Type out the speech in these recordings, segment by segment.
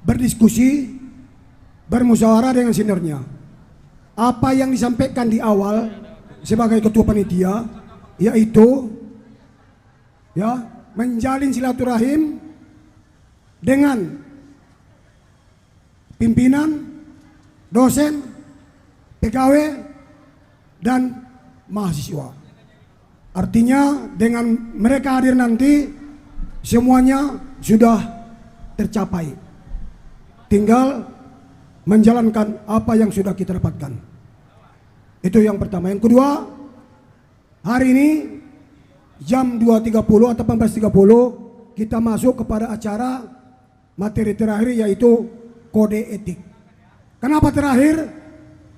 berdiskusi, bermusyawarah dengan seniornya. Apa yang disampaikan di awal sebagai ketua panitia, yaitu menjalin silaturahim dengan pimpinan, dosen, pegawai, dan mahasiswa. Artinya dengan mereka hadir nanti semuanya sudah tercapai. Tinggal menjalankan apa yang sudah kita dapatkan. Itu yang pertama. Yang kedua, hari ini jam 2.30 atau 18.30 kita masuk kepada acara materi terakhir, yaitu kode etik. Kenapa terakhir?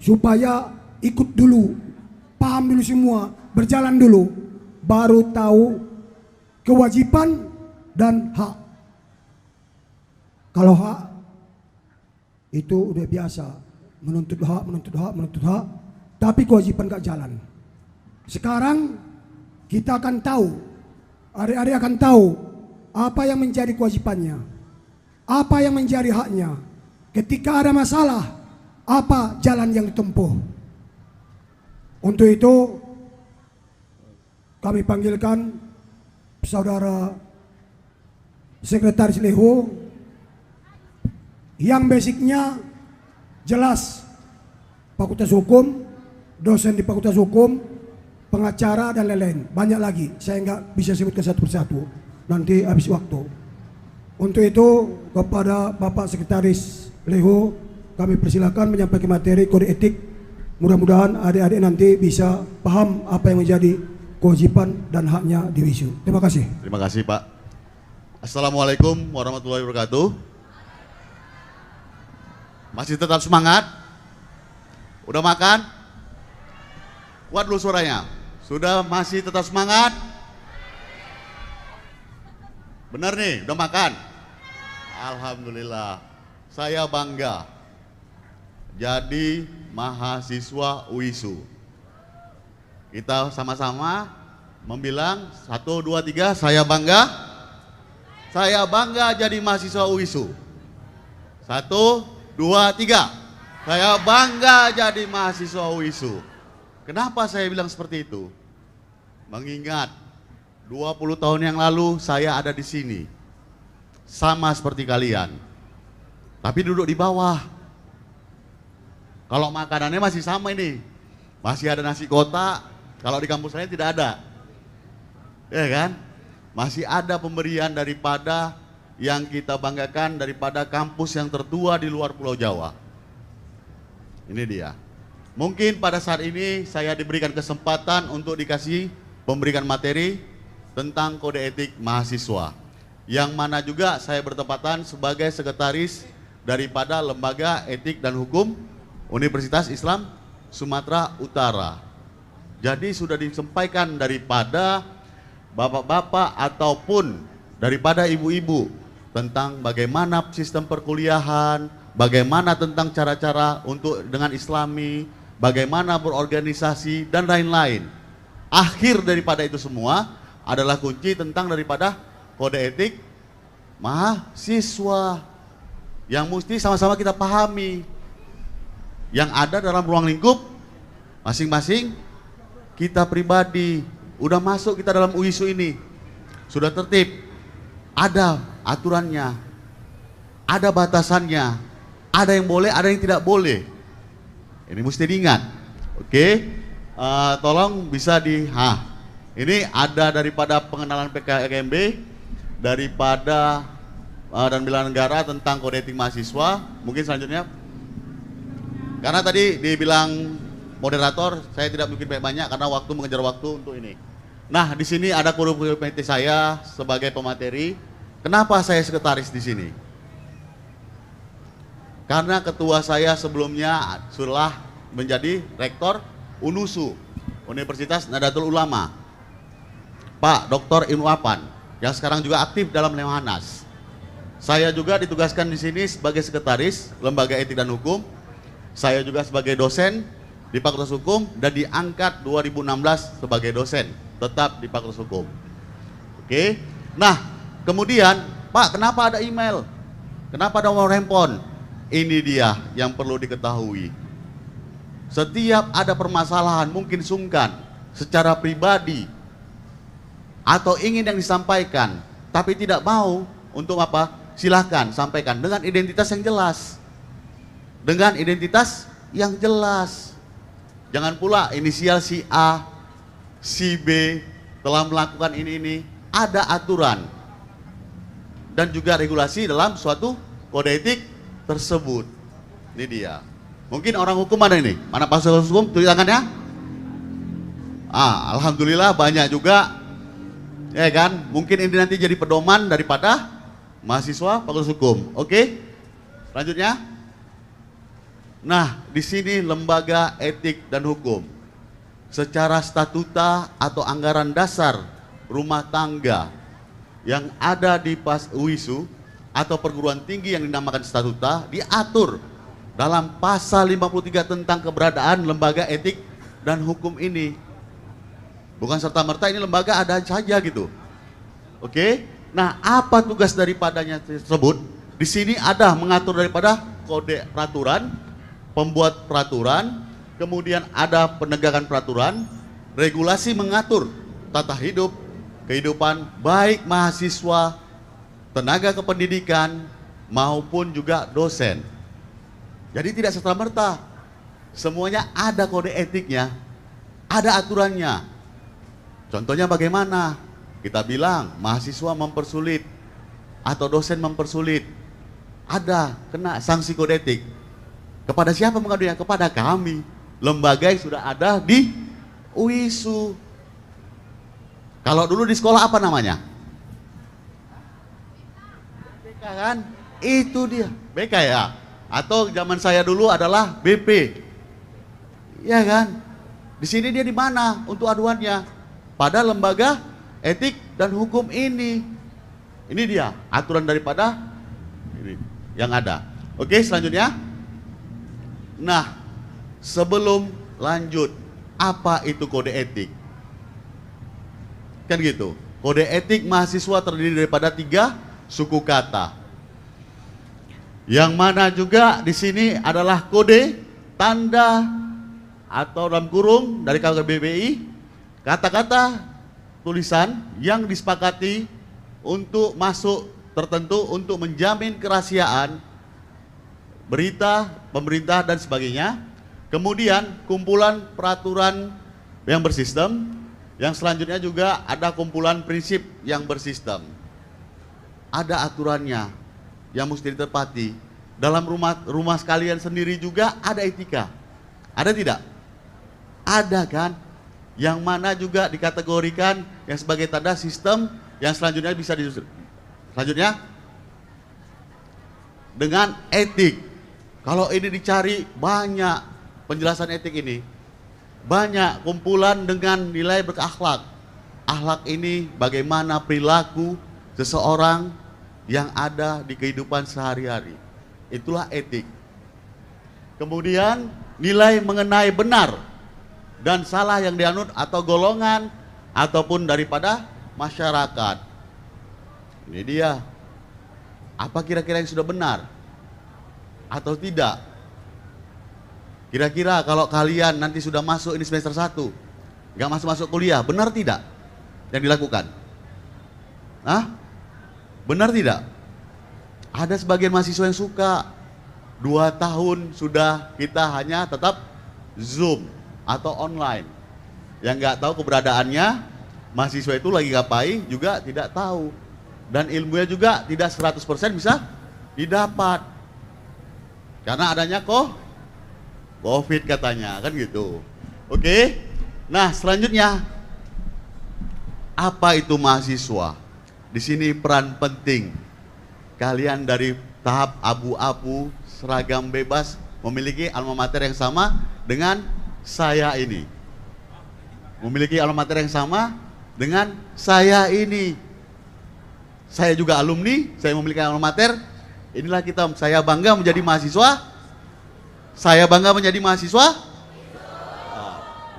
Supaya ikut dulu, paham dulu semua, berjalan dulu, baru tahu kewajiban dan hak. Kalau hak itu udah biasa, menuntut hak, tapi kewajiban gak jalan. Sekarang kita akan tahu, adik-adik akan tahu apa yang menjadi kewajibannya, apa yang menjadi haknya. Ketika ada masalah, apa jalan yang ditempuh. Untuk itu kami panggilkan saudara Sekretaris Leho yang basicnya jelas Fakultas Hukum, dosen di Fakultas Hukum, pengacara dan lain-lain. Banyak lagi, saya nggak bisa sebutkan satu persatu, nanti habis waktu. Untuk itu kepada Bapak Sekretaris Leho kami persilakan menyampaikan materi kode etik. Mudah-mudahan adik-adik nanti bisa paham apa yang menjadi kewajiban dan haknya di WISU. Terima kasih. Terima kasih Pak. Assalamualaikum warahmatullahi wabarakatuh. Masih tetap semangat? Udah makan? Kuat dulu suaranya. Sudah masih tetap semangat? Benar nih, udah makan? Alhamdulillah. Saya bangga jadi mahasiswa UISU. Kita sama-sama membilang 1, 2, 3, saya bangga. Saya bangga jadi mahasiswa UISU. 1, 2, 3, saya bangga jadi mahasiswa UISU. Kenapa saya bilang seperti itu? Mengingat 20 tahun yang lalu saya ada di sini, sama seperti kalian, tapi duduk di bawah. Kalau makanannya masih sama ini, masih ada nasi kotak. Kalau di kampus lain tidak ada, ya kan? Masih ada pemberian daripada yang kita banggakan daripada kampus yang tertua di luar Pulau Jawa. Ini dia. Mungkin pada saat ini saya diberikan kesempatan untuk dikasih memberikan materi tentang kode etik mahasiswa, yang mana juga saya bertepatan sebagai sekretaris daripada Lembaga Etik dan Hukum Universitas Islam Sumatera Utara. Jadi sudah disampaikan daripada bapak-bapak ataupun daripada ibu-ibu tentang bagaimana sistem perkuliahan, bagaimana tentang cara-cara untuk dengan Islami, bagaimana berorganisasi dan lain-lain. Akhir daripada itu semua adalah kunci tentang daripada kode etik mahasiswa yang mesti sama-sama kita pahami, yang ada dalam ruang lingkup masing-masing kita pribadi. Udah masuk kita dalam UISU ini, sudah tertib, ada aturannya, ada batasannya, ada yang boleh, ada yang tidak boleh. Ini mesti diingat. Oke, tolong bisa ini ada daripada pengenalan PKKMB, daripada dan bela negara tentang kode etik mahasiswa. Mungkin selanjutnya, karena tadi dibilang moderator, saya tidak mungkin banyak karena waktu mengejar waktu untuk ini. Nah, di sini ada kurikulum saya sebagai pemateri. Kenapa saya sekretaris di sini? Karena ketua saya sebelumnya sudah menjadi rektor UNUSU, Universitas Nahdlatul Ulama, Pak Dr. Ibnu Afan, yang sekarang juga aktif dalam Lemhanas. Saya juga ditugaskan di sini sebagai sekretaris Lembaga Etik dan Hukum. Saya juga sebagai dosen di Fakultas Hukum dan diangkat 2016 sebagai dosen tetap di Fakultas Hukum. Oke. Nah, Kemudian, Pak, kenapa ada email? Kenapa ada nomor handphone? Ini dia yang perlu diketahui. Setiap ada permasalahan, mungkin sungkan secara pribadi atau ingin yang disampaikan, tapi tidak mau untuk apa? Silahkan sampaikan dengan identitas yang jelas. Dengan identitas yang jelas. Jangan pula inisial si A, si B telah melakukan ini. Ada aturan dan juga regulasi dalam suatu kode etik tersebut. Ini dia. Mungkin orang hukum ada ini. Mana Pak hukum? Tulis tangannya. Alhamdulillah banyak juga. Ya kan? Mungkin ini nanti jadi pedoman daripada mahasiswa Fakultas Hukum. Oke? Selanjutnya. Nah, di sini lembaga etik dan hukum. Secara statuta atau anggaran dasar rumah tangga yang ada di UISU atau perguruan tinggi yang dinamakan statuta diatur dalam pasal 53 tentang keberadaan lembaga etik dan hukum ini. Bukan serta-merta ini lembaga ada saja gitu. Oke? Nah, apa tugas daripadanya tersebut? Di sini ada mengatur daripada kode peraturan, pembuat peraturan, kemudian ada penegakan peraturan, regulasi mengatur tata hidup, kehidupan baik mahasiswa, tenaga kependidikan, maupun juga dosen. Jadi tidak serta-merta, semuanya ada kode etiknya, ada aturannya. Contohnya bagaimana? Kita bilang mahasiswa mempersulit atau dosen mempersulit, ada kena sanksi kode etik. Kepada siapa mengadunya? Kepada kami, lembaga yang sudah ada di UISU. Kalau dulu di sekolah apa namanya? BK kan? Itu dia, BK ya. Atau zaman saya dulu adalah BP. Ya kan? Di sini dia di mana untuk aduannya? Pada lembaga etik dan hukum ini. Ini dia aturan daripada ini yang ada. Oke, selanjutnya. Nah, sebelum lanjut, apa itu kode etik? Kan gitu. Kode etik mahasiswa terdiri daripada 3 suku kata. Yang mana juga di sini adalah kode, tanda, atau dalam kurung dari KKBBI, kata-kata tulisan yang disepakati untuk masuk tertentu untuk menjamin kerahasiaan berita, pemerintah dan sebagainya. Kemudian kumpulan peraturan yang bersistem. Yang selanjutnya juga ada kumpulan prinsip yang bersistem. Ada aturannya yang mesti ditepati. Dalam rumah sekalian sendiri juga ada etika. Ada tidak? Ada kan? Yang mana juga dikategorikan yang sebagai tanda sistem yang selanjutnya bisa selanjutnya dengan etik. Kalau ini dicari banyak penjelasan etik ini. Banyak kumpulan dengan nilai berakhlak. Akhlak ini bagaimana perilaku seseorang yang ada di kehidupan sehari-hari. Itulah etik. Kemudian nilai mengenai benar dan salah yang dianut atau golongan ataupun daripada masyarakat. Ini dia. Apa kira-kira yang sudah benar atau tidak? Kira-kira kalau kalian nanti sudah masuk ini semester 1, nggak masuk kuliah, benar tidak yang dilakukan? Benar tidak? Ada sebagian mahasiswa yang suka 2 tahun sudah kita hanya tetap Zoom atau online. Yang nggak tahu keberadaannya, mahasiswa itu lagi ngapain juga tidak tahu. Dan ilmunya juga tidak 100% bisa didapat. Karena adanya COVID katanya, kan gitu. Oke. Nah, selanjutnya apa itu mahasiswa? Di sini peran penting. Kalian dari tahap abu-abu, seragam bebas, memiliki alma mater yang sama dengan saya ini. Memiliki alma mater yang sama dengan saya ini. Saya juga alumni, saya memiliki alma mater. Inilah kita, saya bangga menjadi mahasiswa. Saya bangga menjadi mahasiswa.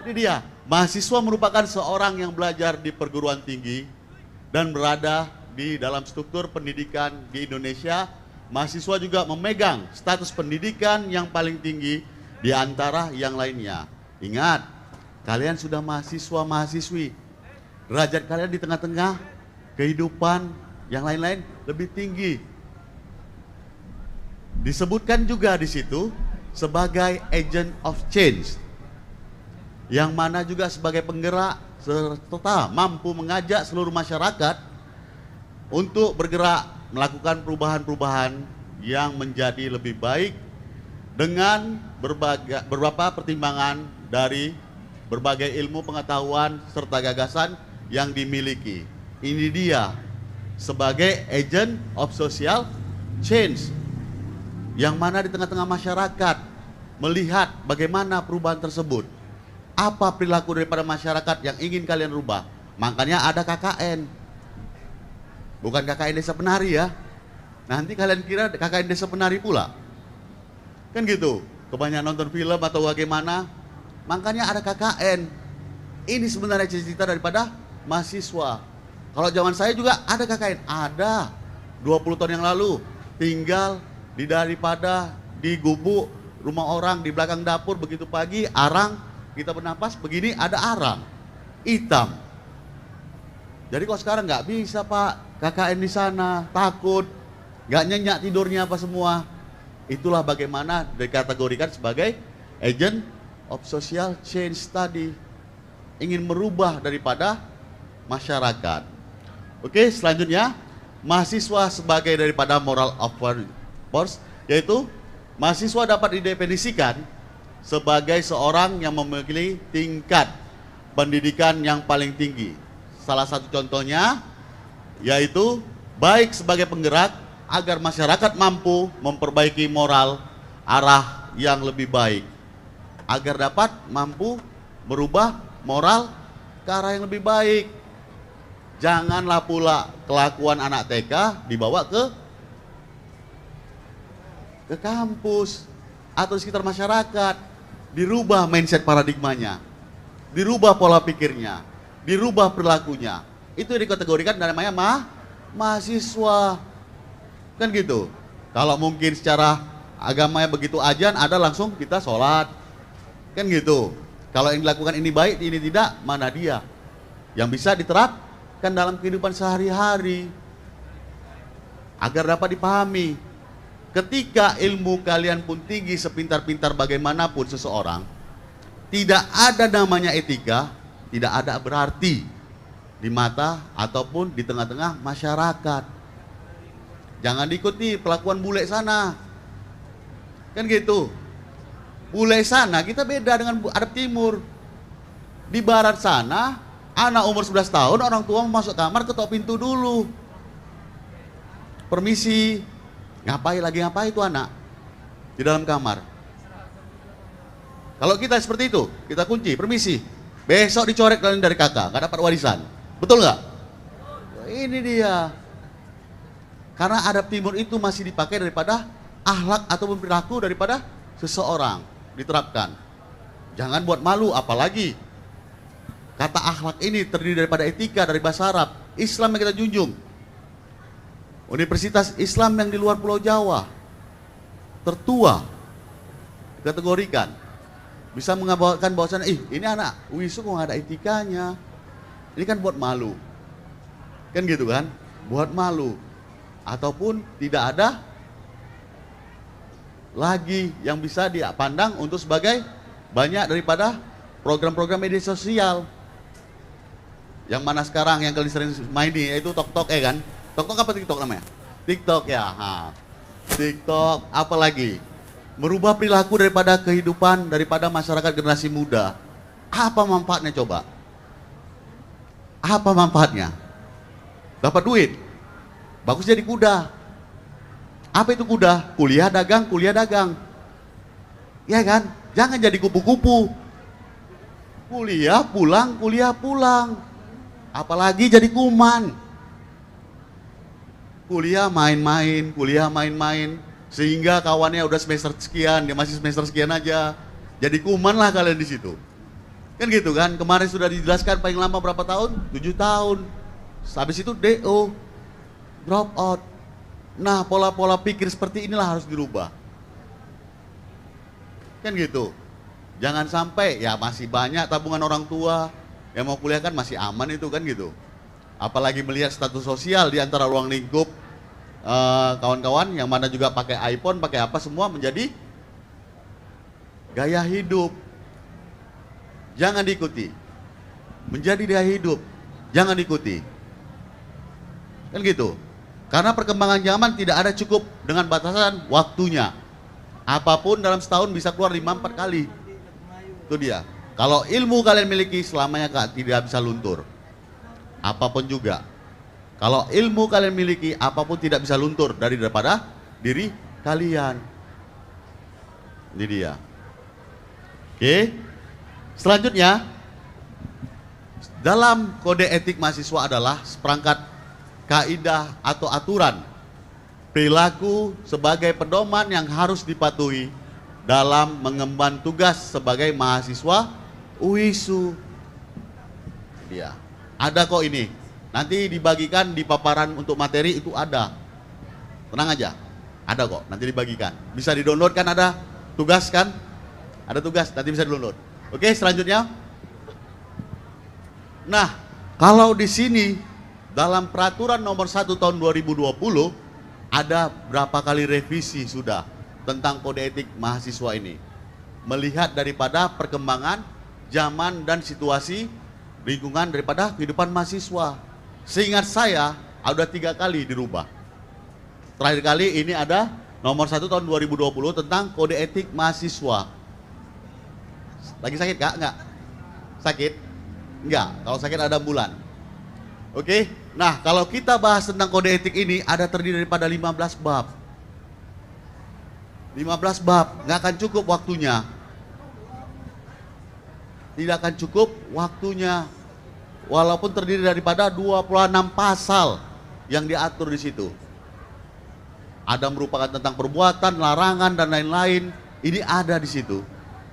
Ini dia, mahasiswa merupakan seorang yang belajar di perguruan tinggi dan berada di dalam struktur pendidikan di Indonesia, mahasiswa juga memegang status pendidikan yang paling tinggi di antara yang lainnya. Ingat, kalian sudah mahasiswa-mahasiswi. Derajat kalian di tengah-tengah kehidupan yang lain-lain lebih tinggi. Disebutkan juga di situ sebagai agent of change, yang mana juga sebagai penggerak serta mampu mengajak seluruh masyarakat untuk bergerak melakukan perubahan-perubahan yang menjadi lebih baik dengan beberapa pertimbangan dari berbagai ilmu pengetahuan serta gagasan yang dimiliki. Ini dia sebagai agent of social change, yang mana di tengah-tengah masyarakat melihat bagaimana perubahan tersebut. Apa perilaku daripada masyarakat yang ingin kalian rubah? Makanya ada KKN. Bukan KKN Desa Penari ya. Nanti kalian kira KKN Desa Penari pula. Kan gitu. Kebanyakan nonton film atau bagaimana. Makanya ada KKN. Ini sebenarnya cita-cita daripada mahasiswa. Kalau zaman saya juga ada KKN. Ada. 20 tahun yang lalu. Tinggal daripada di gubuk rumah orang di belakang dapur, begitu pagi arang kita bernapas begini ada arang hitam. Jadi kok sekarang nggak bisa Pak KKN di sana, takut nggak nyenyak tidurnya apa semua. Itulah bagaimana dikategorikan sebagai agent of social change tadi, ingin merubah daripada masyarakat. Oke, selanjutnya mahasiswa sebagai daripada moral of force, yaitu mahasiswa dapat didefinisikan sebagai seorang yang memiliki tingkat pendidikan yang paling tinggi. Salah satu contohnya yaitu baik sebagai penggerak agar masyarakat mampu memperbaiki moral arah yang lebih baik, agar dapat mampu merubah moral ke arah yang lebih baik. Janganlah pula kelakuan anak TK dibawa ke kampus atau sekitar masyarakat. Dirubah mindset paradigmanya, dirubah pola pikirnya, dirubah perilakunya. Itu dikategorikan namanya mahasiswa. Kan gitu. Kalau mungkin secara agamanya begitu ajan, ada langsung kita sholat. Kan gitu. Kalau yang dilakukan ini baik, ini tidak, mana dia? Yang bisa diterapkan dalam kehidupan sehari-hari. Agar dapat dipahami. Ketika ilmu kalian pun tinggi sepintar-pintar bagaimanapun seseorang, tidak ada namanya etika, tidak ada berarti di mata ataupun di tengah-tengah masyarakat. Jangan diikuti pelakuan bule sana. Kan gitu. Bule sana kita beda dengan Arab Timur. Di barat sana, anak umur 11 tahun, orang tua masuk kamar ketok pintu dulu. Permisi. Ngapain itu anak di dalam kamar? Kalau kita seperti itu, kita kunci, permisi. Besok dicoret kalian dari kakak, gak dapat warisan. Betul nggak? Ini dia. Karena adab timur itu masih dipakai daripada akhlak ataupun perilaku daripada seseorang diterapkan. Jangan buat malu, apalagi kata akhlak ini terdiri daripada etika dari bahasa Arab. Islam yang kita junjung. Universitas Islam yang di luar Pulau Jawa tertua kategorikan bisa mengabarkan bahwasannya ini anak UISU kok nggak ada etikanya, ini kan buat malu, kan gitu kan, buat malu, ataupun tidak ada lagi yang bisa dipandang untuk sebagai banyak daripada program-program media sosial yang mana sekarang yang kalian sering maini yaitu TikTok kan. TikTok apa TikTok namanya? TikTok ya. TikTok apalagi? Merubah perilaku daripada kehidupan daripada masyarakat generasi muda. Apa manfaatnya coba? Apa manfaatnya? Dapat duit. Bagus jadi kuda. Apa itu kuda? Kuliah dagang. Ya kan? Jangan jadi kupu-kupu. Kuliah pulang. Apalagi jadi kuman. Kuliah main-main, sehingga kawannya udah semester sekian, dia masih semester sekian aja. Jadi kuman lah kalian di situ. Kan gitu kan? Kemarin sudah dijelaskan paling lama berapa tahun? 7 tahun. Habis itu DO. drop out. Nah, pola-pola pikir seperti inilah harus dirubah. Kan gitu. Jangan sampai, ya masih banyak tabungan orang tua yang mau kuliah kan masih aman itu kan gitu. Apalagi melihat status sosial di antara ruang lingkup kawan-kawan yang mana juga pakai iPhone, pakai apa semua menjadi gaya hidup. Jangan diikuti. Menjadi gaya hidup, jangan diikuti. Kan gitu. Karena perkembangan zaman tidak ada cukup dengan batasan waktunya. Apapun dalam setahun bisa keluar 5-4 kali. Itu dia. Kalau ilmu kalian miliki selamanya tidak bisa luntur. Apapun juga. Kalau ilmu kalian miliki, apapun tidak bisa luntur daripada diri kalian. Ini dia. Oke. Selanjutnya, dalam kode etik mahasiswa adalah seperangkat kaidah atau aturan perilaku sebagai pedoman yang harus dipatuhi dalam mengemban tugas sebagai mahasiswa UISU. Dia ada kok ini. Nanti dibagikan di paparan untuk materi itu ada. Tenang aja. Ada kok, nanti dibagikan. Bisa di-download kan, ada tugas kan? Ada tugas, nanti bisa di-download. Oke, selanjutnya. Nah, kalau di sini dalam peraturan nomor 1 tahun 2020 ada berapa kali revisi sudah tentang kode etik mahasiswa ini. Melihat daripada perkembangan zaman dan situasi lingkungan daripada kehidupan mahasiswa. Seingat saya ada 3 kali dirubah. Terakhir kali ini ada nomor 1 tahun 2020 tentang kode etik mahasiswa. Lagi sakit kak? Enggak? Sakit? Enggak, kalau sakit ada bulan. Oke, nah kalau kita bahas tentang kode etik ini ada terdiri daripada 15 bab. 15 bab, nggak akan cukup waktunya. Tidak akan cukup waktunya. Walaupun terdiri daripada 26 pasal yang diatur di situ. Ada merupakan tentang perbuatan, larangan dan lain-lain. Ini ada di situ.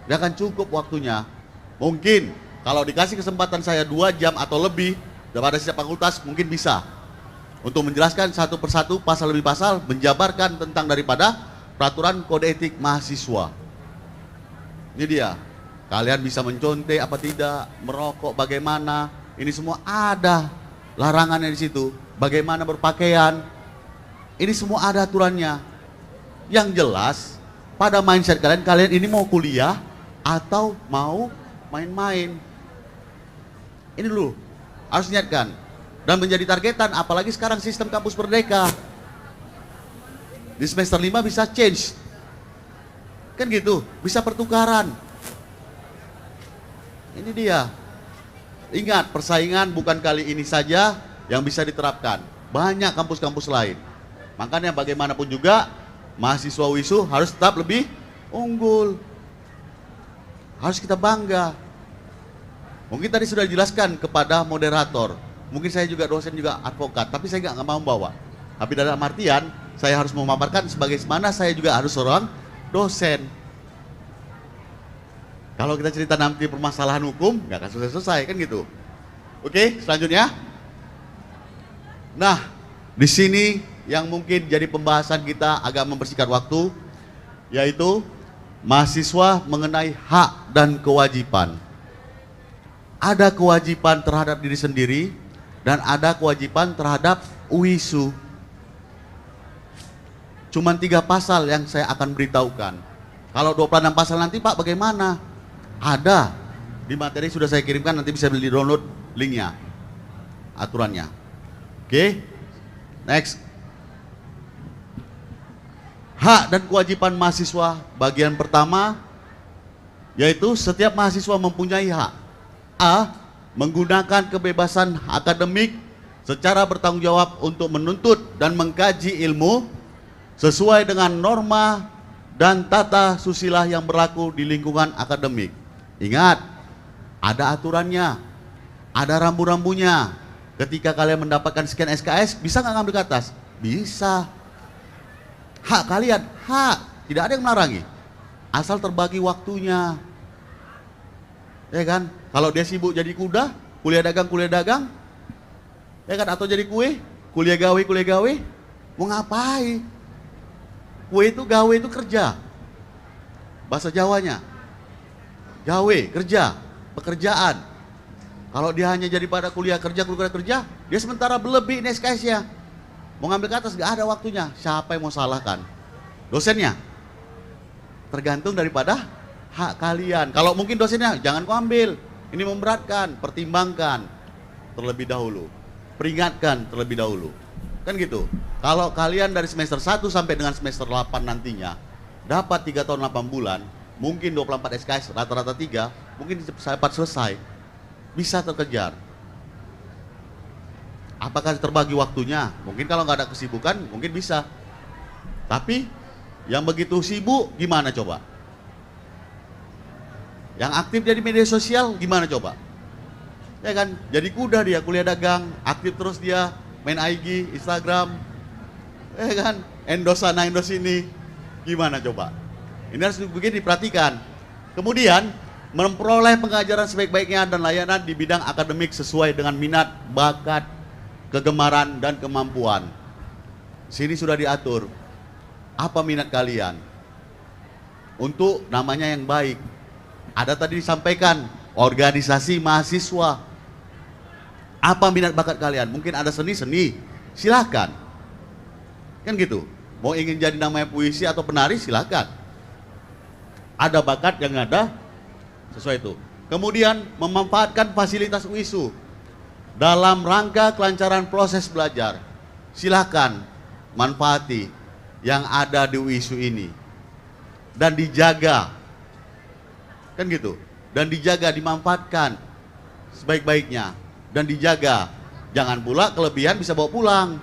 Tidak akan cukup waktunya. Mungkin kalau dikasih kesempatan saya 2 jam atau lebih daripada setiap fakultas mungkin bisa untuk menjelaskan satu persatu pasal demi pasal, menjabarkan tentang daripada peraturan kode etik mahasiswa. Ini dia. Kalian bisa mencontek apa tidak, merokok bagaimana, ini semua ada larangannya di situ. Bagaimana berpakaian, ini semua ada aturannya. Yang jelas pada mindset kalian, kalian ini mau kuliah atau mau main-main. Ini dulu harus niatkan dan menjadi targetan, apalagi sekarang sistem kampus merdeka. Di semester 5 bisa change. Kan gitu, bisa pertukaran. Ini dia. Ingat, persaingan bukan kali ini saja yang bisa diterapkan. Banyak kampus-kampus lain. Makanya bagaimanapun juga mahasiswa UISU harus tetap lebih unggul. Harus kita bangga. Mungkin tadi sudah dijelaskan kepada moderator. Mungkin saya juga dosen juga advokat, tapi saya nggak mau bawa. Tapi dalam artian saya harus memaparkan sebagai mana saya juga harus seorang dosen. Kalau kita cerita nanti permasalahan hukum, nggak akan selesai kan gitu. Oke, selanjutnya. Nah, di sini yang mungkin jadi pembahasan kita agak membersihkan waktu, yaitu mahasiswa mengenai hak dan kewajiban. Ada kewajiban terhadap diri sendiri dan ada kewajiban terhadap UISU. Cuman 3 pasal yang saya akan beritahukan. Kalau 26 pasal nanti Pak bagaimana? Ada di materi sudah saya kirimkan, nanti bisa beli download linknya, aturannya. Oke, next. Hak dan kewajiban mahasiswa bagian pertama, yaitu setiap mahasiswa mempunyai hak. A. Menggunakan kebebasan akademik secara bertanggung jawab untuk menuntut dan mengkaji ilmu sesuai dengan norma dan tata susila yang berlaku di lingkungan akademik. Ingat, ada aturannya, ada rambu-rambunya. Ketika kalian mendapatkan sekian SKS, bisa nggak ngambil ke atas? Bisa. Hak kalian, hak, tidak ada yang menarangi. Asal terbagi waktunya. Ya kan? Kalau dia sibuk jadi kuda, kuliah dagang, ya kan? Atau jadi kue, Kuliah gawe, mau ngapain? Kue itu gawe itu kerja. Bahasa Jawanya. Gawe, kerja, pekerjaan. Kalau dia hanya jadi pada kuliah kerja, dia sementara berlebih ini SKS-nya. Mau ngambil ke atas gak ada waktunya. Siapa yang mau salahkan? Dosennya. Tergantung daripada hak kalian. Kalau mungkin dosennya, jangan kau ambil. Ini memberatkan, pertimbangkan terlebih dahulu. Peringatkan terlebih dahulu. Kan gitu. Kalau kalian dari semester 1 sampai dengan semester 8 nantinya dapat 3 tahun 8 bulan, mungkin 24 SKS, rata-rata 3, mungkin cepat selesai. Bisa terkejar. Apakah terbagi waktunya? Mungkin kalau nggak ada kesibukan, mungkin bisa. Tapi yang begitu sibuk gimana coba? Yang aktif jadi media sosial gimana coba? Ya kan, jadi kuda dia kuliah dagang, aktif terus dia main IG, Instagram, ya kan, endorse sana endorse sini, gimana coba? Ini harus begini diperhatikan. Kemudian memperoleh pengajaran sebaik-baiknya dan layanan di bidang akademik sesuai dengan minat, bakat, kegemaran dan kemampuan. Sini sudah diatur apa minat kalian untuk namanya yang baik. Ada tadi disampaikan organisasi mahasiswa. Apa minat bakat kalian? Mungkin ada seni, silakan. Kan gitu. Mau ingin jadi namanya puisi atau penari, silakan. Ada bakat yang ada sesuai itu. Kemudian memanfaatkan fasilitas UISU dalam rangka kelancaran proses belajar. Silakan manfaati yang ada di UISU ini dan dijaga. Kan gitu. Dan dijaga, dimanfaatkan sebaik-baiknya. Dan dijaga, jangan pula kelebihan bisa bawa pulang.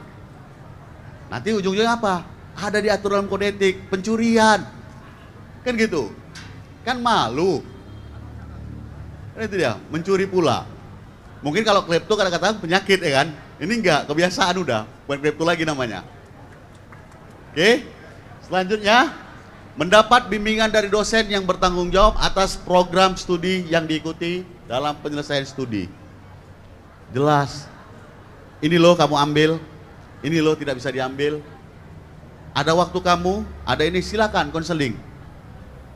Nanti ujung-ujungnya apa? Ada diatur dalam kode etik, pencurian. Kan gitu. Kan malu. Kan itu dia, mencuri pula. Mungkin kalau klepto kadang-kadang penyakit ya kan. Ini enggak, kebiasaan udah. Bukan klepto lagi namanya. Oke. Selanjutnya, mendapat bimbingan dari dosen yang bertanggung jawab atas program studi yang diikuti dalam penyelesaian studi. Jelas, ini loh kamu ambil, ini loh tidak bisa diambil. Ada waktu kamu, ada ini, silakan konseling.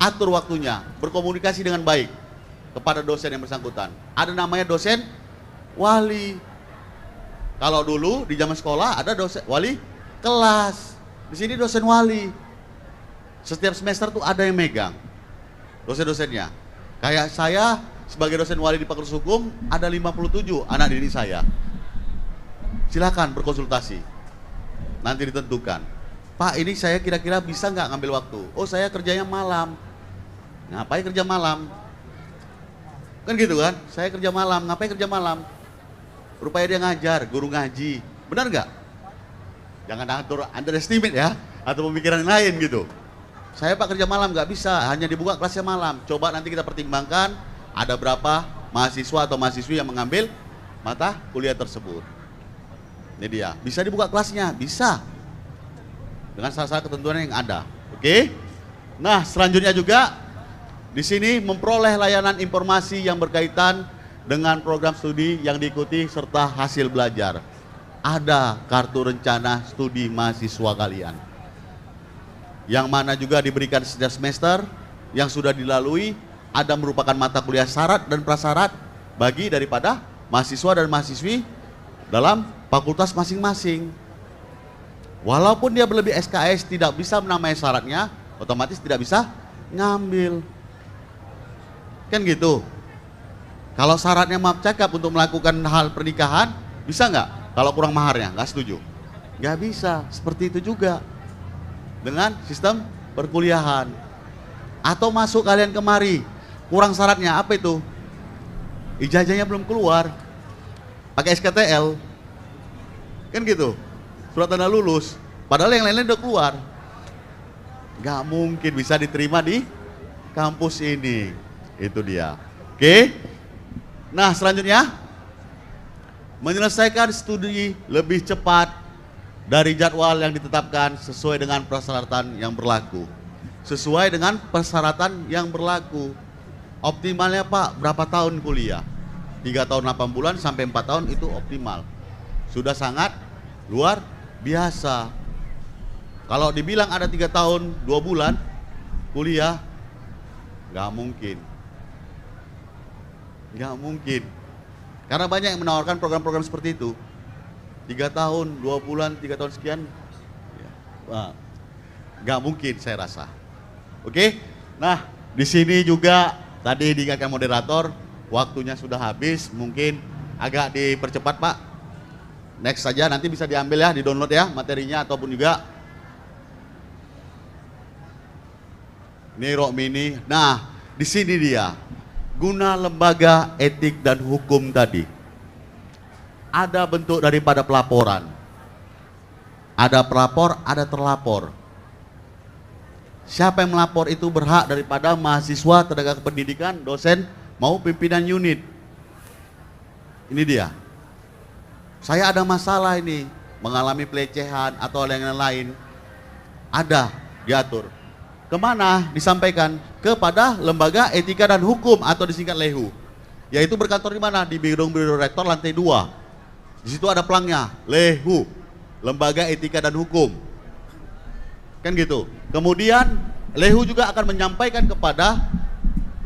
Atur waktunya, berkomunikasi dengan baik kepada dosen yang bersangkutan. Ada namanya dosen wali. Kalau dulu di zaman sekolah ada dosen wali kelas. Di sini dosen wali. Setiap semester tuh ada yang megang dosen-dosennya. Kayak saya sebagai dosen wali di Fakultas Hukum, ada 57 anak didik saya. Silakan berkonsultasi. Nanti ditentukan. Pak, ini saya kira-kira bisa nggak ngambil waktu? Oh, saya kerjanya malam. Ngapain kerja malam? Kan gitu kan? Saya kerja malam. Ngapain kerja malam? Rupanya dia ngajar, guru ngaji. Benar nggak? Jangan atur underestimate ya, atau pemikiran yang lain gitu. Saya Pak kerja malam nggak bisa, hanya dibuka kelasnya malam. Coba nanti kita pertimbangkan. Ada berapa mahasiswa atau mahasiswi yang mengambil mata kuliah tersebut. Ini dia, bisa dibuka kelasnya, bisa. Dengan salah-salah ketentuan yang ada. Oke? Nah, selanjutnya juga di sini memperoleh layanan informasi yang berkaitan dengan program studi yang diikuti serta hasil belajar. Ada kartu rencana studi mahasiswa kalian. Yang mana juga diberikan setiap semester yang sudah dilalui. Ada merupakan mata kuliah syarat dan prasyarat bagi daripada mahasiswa dan mahasiswi dalam fakultas masing-masing. Walaupun dia berlebih SKS, tidak bisa menamai syaratnya, otomatis tidak bisa ngambil. Kan gitu. Kalau syaratnya maaf cakap untuk melakukan hal pernikahan, bisa nggak? Kalau kurang maharnya, nggak setuju. Nggak bisa, seperti itu juga dengan sistem perkuliahan. Atau masuk kalian kemari, kurang syaratnya apa itu? Ijazahnya belum keluar, pakai SKTL, kan gitu, surat tanda lulus, padahal yang lain-lain udah keluar. Gak mungkin bisa diterima di kampus ini, itu dia. Oke, nah selanjutnya, menyelesaikan studi lebih cepat dari jadwal yang ditetapkan sesuai dengan persyaratan yang berlaku. Sesuai dengan persyaratan yang berlaku. Optimalnya Pak, berapa tahun kuliah? 3 tahun 8 bulan sampai 4 tahun itu optimal. Sudah sangat luar biasa. Kalau dibilang ada 3 tahun 2 bulan kuliah, nggak mungkin. Nggak mungkin. Karena banyak yang menawarkan program-program seperti itu. 3 tahun, 2 bulan, 3 tahun sekian, ya, wah, nggak mungkin saya rasa. Oke, nah di sini juga tadi diingatkan moderator, waktunya sudah habis, mungkin agak dipercepat Pak. Next saja, nanti bisa diambil ya, di download ya materinya ataupun juga. Ini Rok Mini. Nah, di sini dia guna lembaga etik dan hukum tadi. Ada bentuk daripada pelaporan. Ada pelapor, ada terlapor. Siapa yang melapor itu berhak daripada mahasiswa, tenaga kependidikan, dosen, mau pimpinan unit. Ini dia. Saya ada masalah ini, mengalami pelecehan atau yang lain. Ada diatur. Kemana disampaikan? Kepada lembaga etika dan hukum atau disingkat LEHU. Yaitu berkantor di mana? Di Biro Rektor lantai 2. Di situ ada pelangnya, LEHU, Lembaga Etika dan Hukum. Kan gitu. Kemudian LEHU juga akan menyampaikan kepada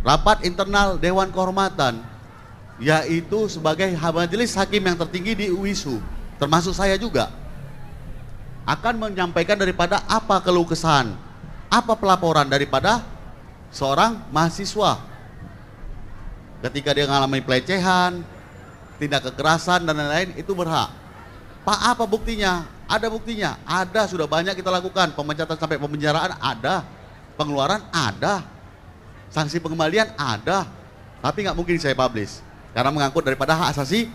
rapat internal Dewan Kehormatan, yaitu sebagai majelis hakim yang tertinggi di UISU, termasuk saya juga, akan menyampaikan daripada apa keluh kesah, apa pelaporan daripada seorang mahasiswa ketika dia mengalami pelecehan, tindak kekerasan dan lain-lain, itu berhak. Pak, apa buktinya? Ada buktinya, ada, sudah banyak kita lakukan, pemecatan sampai pemenjaraan ada, pengeluaran ada, sanksi pengembalian ada, tapi nggak mungkin saya publish karena mengangkut daripada hak asasi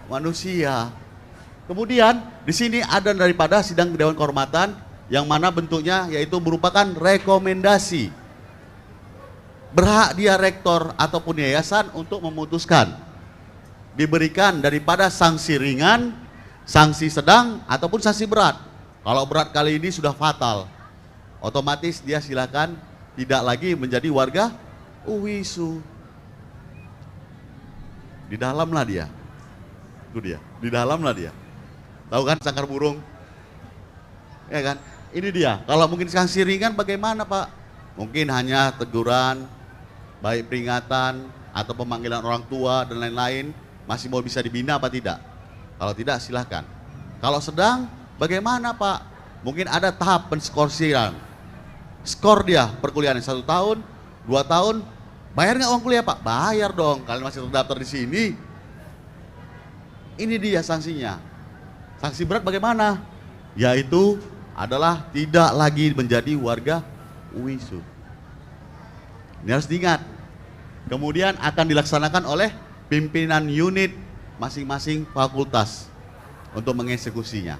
manusia. Kemudian di sini ada daripada sidang Dewan Kehormatan yang mana bentuknya yaitu merupakan rekomendasi. Berhak dia rektor ataupun yayasan untuk memutuskan diberikan daripada sanksi ringan, sanksi sedang, ataupun sanksi berat. Kalau berat kali ini sudah fatal, otomatis dia silakan tidak lagi menjadi warga UISU. Di dalamlah dia. Itu dia, di dalamlah dia. Tahu kan sangkar burung? Ya kan? Ini dia. Kalau mungkin sanksi ringan bagaimana Pak? Mungkin hanya teguran, baik peringatan, atau pemanggilan orang tua dan lain-lain. Masih mau bisa dibina apa tidak? Kalau tidak silahkan. Kalau sedang bagaimana Pak? Mungkin ada tahap penskorsiran. Skor dia perkuliahan 1 tahun, 2 tahun, bayar nggak uang kuliah Pak? Bayar dong, kalian masih terdaftar di sini. Ini dia sanksinya. Sanksi berat bagaimana? Yaitu adalah tidak lagi menjadi warga UISU. Ini harus diingat. Kemudian akan dilaksanakan oleh pimpinan unit masing-masing fakultas untuk mengeksekusinya.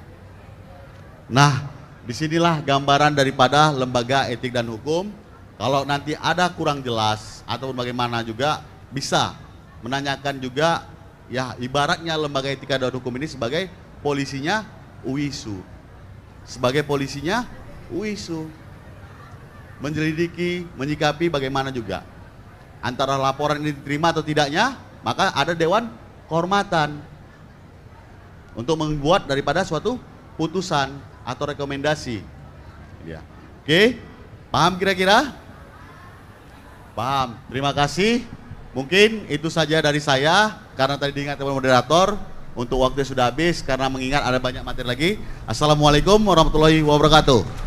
Nah, disinilah gambaran daripada lembaga etik dan hukum. Kalau nanti ada kurang jelas atau bagaimana juga bisa menanyakan juga, ya ibaratnya lembaga etika dan hukum ini sebagai polisinya UISU. Sebagai polisinya UISU. Menyelidiki, menyikapi bagaimana juga. Antara laporan ini diterima atau tidaknya, maka ada Dewan Kehormatan untuk membuat daripada suatu putusan atau rekomendasi. Ya. Oke, paham kira-kira? Paham. Terima kasih. Mungkin itu saja dari saya karena tadi diingat oleh moderator untuk waktu sudah habis karena mengingat ada banyak materi lagi. Assalamualaikum warahmatullahi wabarakatuh.